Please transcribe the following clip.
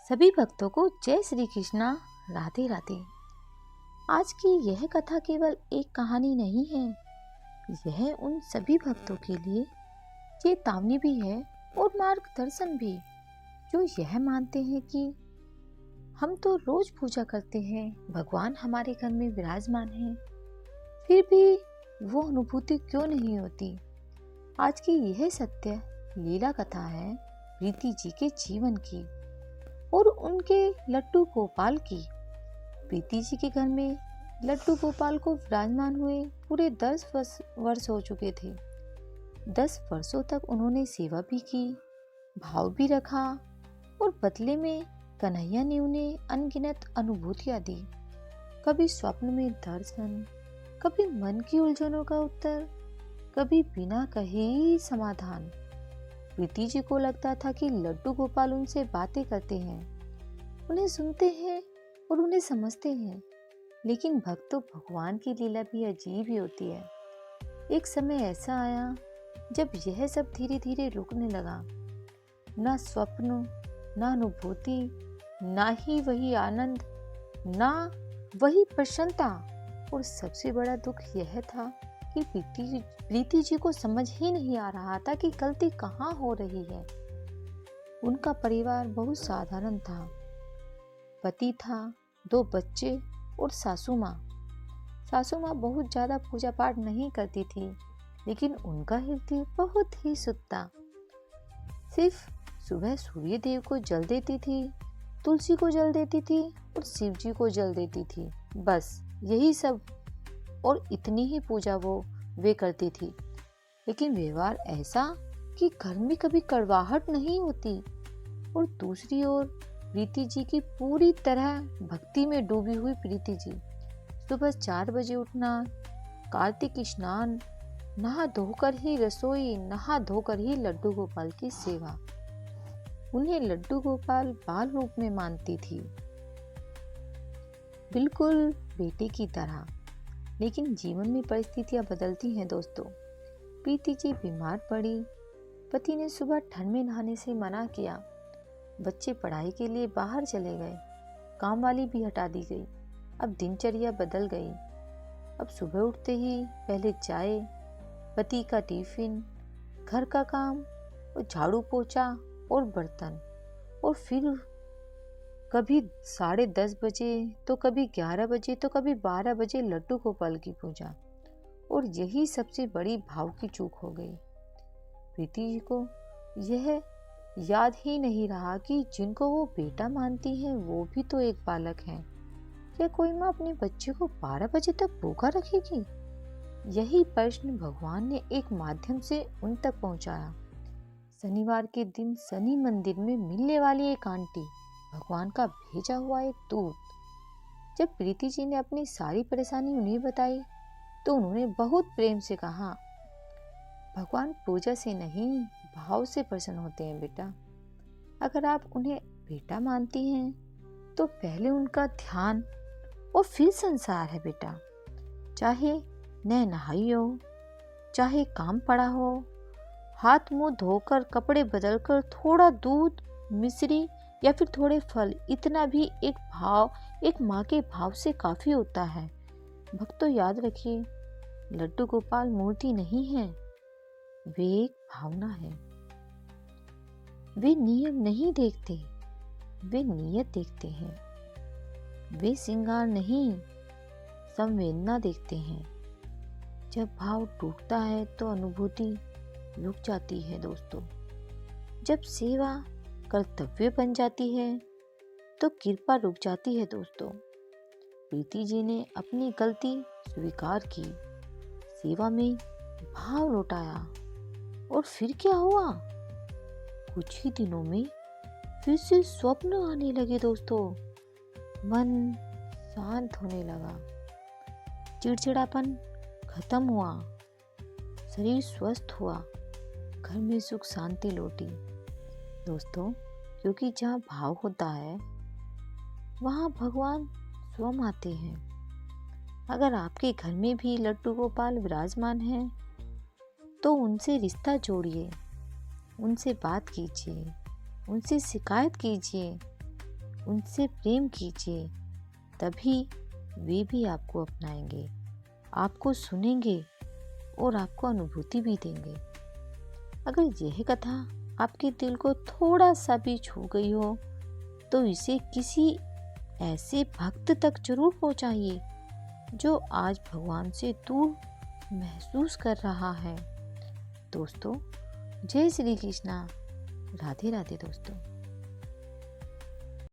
सभी भक्तों को जय श्री कृष्णा। राधे राधे। आज की यह कथा केवल एक कहानी नहीं है, यह उन सभी भक्तों के लिए चेतावनी भी है और मार्गदर्शन भी, जो यह मानते हैं कि हम तो रोज पूजा करते हैं, भगवान हमारे घर में विराजमान है, फिर भी वो अनुभूति क्यों नहीं होती। आज की यह सत्य लीला कथा है प्रीति जी के जीवन की और उनके लड्डू गोपाल की। प्रीति जी के घर में लड्डू गोपाल को विराजमान हुए पूरे 10 वर्ष हो चुके थे। 10 वर्षों तक उन्होंने सेवा भी की, भाव भी रखा और बदले में कन्हैया ने उन्हें अनगिनत अनुभूतियां दी। कभी स्वप्न में दर्शन, कभी मन की उलझनों का उत्तर, कभी बिना कहे ही समाधान। प्रीति जी को लगता था कि लड्डू गोपाल उनसे बातें करते हैं, उन्हें सुनते हैं और उन्हें समझते हैं। लेकिन भक्त तो भगवान की लीला भी अजीब ही होती है। एक समय ऐसा आया जब यह सब धीरे धीरे रुकने लगा। ना स्वप्न, ना अनुभूति, ना ही वही आनंद, ना वही प्रसन्नता। और सबसे बड़ा दुख यह था कि प्रीति जी को समझ ही नहीं आ रहा था कि गलती कहाँ हो रही है। उनका परिवार बहुत साधारण था। पति था, 2 बच्चे और सासू माँ। सासू माँ बहुत ज्यादा पूजा पाठ नहीं करती थी, लेकिन उनका हृदय बहुत ही शुद्ध था। सिर्फ सुबह सूर्य देव को जल देती थी, तुलसी को जल देती थी और शिव जी को जल देती थी, बस यही सब। और इतनी ही पूजा वे करती थी। लेकिन व्यवहार ऐसा कि घर में कभी कड़वाहट नहीं होती। और दूसरी ओर प्रीति जी की पूरी तरह भक्ति में डूबी हुई प्रीति जी। सुबह 4 बजे उठना, कार्तिक स्नान, नहा धोकर ही रसोई, नहा धोकर ही लड्डू गोपाल की सेवा। उन्हें लड्डू गोपाल बाल रूप में मानती थी, बिल्कुल बेटे की तरह। लेकिन जीवन में परिस्थितियां बदलती हैं दोस्तों। प्रीति जी बीमार पड़ी। पति ने सुबह ठंड में नहाने से मना किया। बच्चे पढ़ाई के लिए बाहर चले गए। काम वाली भी हटा दी गई। अब दिनचर्या बदल गई। अब सुबह उठते ही पहले चाय, पति का टिफिन, घर का काम और झाड़ू पोछा और बर्तन, और फिर कभी 10:30 बजे तो कभी 11 बजे तो कभी 12 बजे लड्डू गोपाल की पूजा। और यही सबसे बड़ी भाव की चूक हो गई। प्रीति जी को यह याद ही नहीं रहा कि जिनको वो बेटा मानती हैं वो भी तो एक बालक हैं। क्या कोई माँ अपने बच्चे को 12 बजे तक भूखा रखेगी? यही प्रश्न भगवान ने एक माध्यम से उन तक पहुंचाया। शनिवार के दिन शनि मंदिर में मिलने वाली एक आंटी, भगवान का भेजा हुआ एक दूत। जब प्रीति जी ने अपनी सारी परेशानी उन्हें बताई तो उन्होंने बहुत प्रेम से कहा, भगवान पूजा से नहीं, भाव से प्रसन्न होते हैं बेटा। अगर आप उन्हें बेटा मानती हैं तो पहले उनका ध्यान और फिर संसार है बेटा। चाहे न नहाई हो, चाहे काम पड़ा हो, हाथ मुंह धोकर कपड़े बदलकर थोड़ा दूध, मिश्री या फिर थोड़े फल, इतना भी एक भाव, एक माँ के भाव से काफी होता है। भक्तों याद रखिए, लड्डू गोपाल मूर्ति नहीं है, वे एक भावना है। वे नियम नहीं देखते, वे नियत देखते हैं। वे श्रृंगार नहीं, संवेदना देखते हैं। जब भाव टूटता है तो अनुभूति रुक जाती है दोस्तों। जब सेवा कर्तव्य बन जाती है तो कृपा रुक जाती है दोस्तों। प्रीति जी ने अपनी गलती स्वीकार की, सेवा में भाव लौटाया, और फिर क्या हुआ? कुछ ही दिनों में फिर से स्वप्न आने लगे दोस्तों। मन शांत होने लगा, चिड़चिड़ापन खत्म हुआ, शरीर स्वस्थ हुआ, घर में सुख शांति लौटी दोस्तों। क्योंकि जहाँ भाव होता है वहाँ भगवान स्वयं आते हैं। अगर आपके घर में भी लड्डू गोपाल विराजमान हैं तो उनसे रिश्ता जोड़िए, उनसे बात कीजिए, उनसे शिकायत कीजिए, उनसे प्रेम कीजिए, तभी वे भी आपको अपनाएंगे, आपको सुनेंगे और आपको अनुभूति भी देंगे। अगर यह कथा आपके दिल को थोड़ा सा भी छू गई हो तो इसे किसी ऐसे भक्त तक जरूर पहुंचाइए जो आज भगवान से दूर महसूस कर रहा है। दोस्तों, जय श्री कृष्णा। राधे राधे दोस्तों।